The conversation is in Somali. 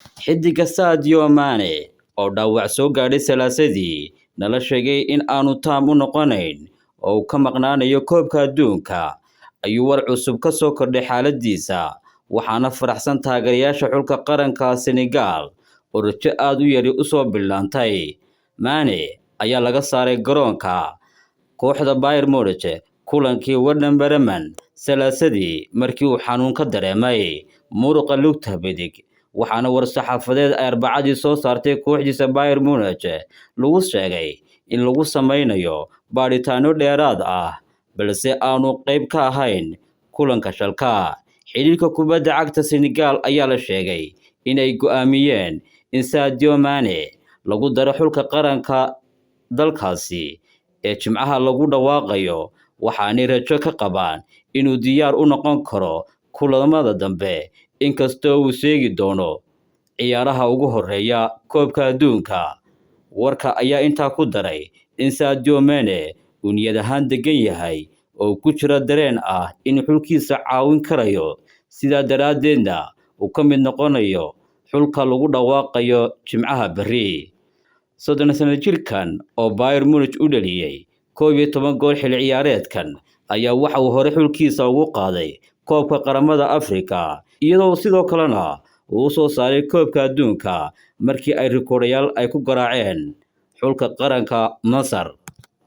Xiddiga Sadio Mane oo dhaawac soo gaadhay Salaasadii nala sheegay in aanu taam u noqonayn oo uu ka maqnaanayo koobka adduunka ayuu war cusub ka soo kordhay xaaladiisa waxaana faraxsan taageerayaasha xulka qaranka Senegal oo rajo aad u yari u soo bilaantay. Mane ayaa laga saaray garoonka kooxda Bayern Munich kulankii Werder Bremen Salaasadii markii uu xanuun ka dareemay muruqa lugta midig waxaana war-saxaafadeed ay Arbacadii soo saartay kooxdiisa Bayern Munich lagu sheegay in lagu sameynayo baaritaano dheeraad ah balse aanu qayb ka ahayn kulanka shalka. Xiriirka kubadda cagta Senegal ayaa la sheegay inay go'aamiyeen in Sadio Mane lagu daro xulka qaranka dalkaasi ee Jimcaha lagu dhawaaqayo waxaanay rajo ka qabaan inuu diyaar u noqon karo kulamada dambe inkastoo uu seegi doono ciyaaraha ugu horeeya koobka adduunka. Warka ayaa intaa ku daray in Sadio Mane uu niyad ahaan degan yahay oo ku jira dareen ah in xulkiisa caawin karayo sidaa daraaddeedna uu ka mid noqonayo xulka lagu dhawaaqayo Jimcaha berri. 30 sano jirkan oo Bayern Munich u dhaliyay 11 gool xilli ciyaareedkan ayaa waxa uu hore xulkiisa ugu qaaday koobka qaramada Afrika iyadoo sidoo kalena uu soo saaray koobka adduunka markii ay rikoodhayaal ay ku garaaceen xulka qaranka Masar.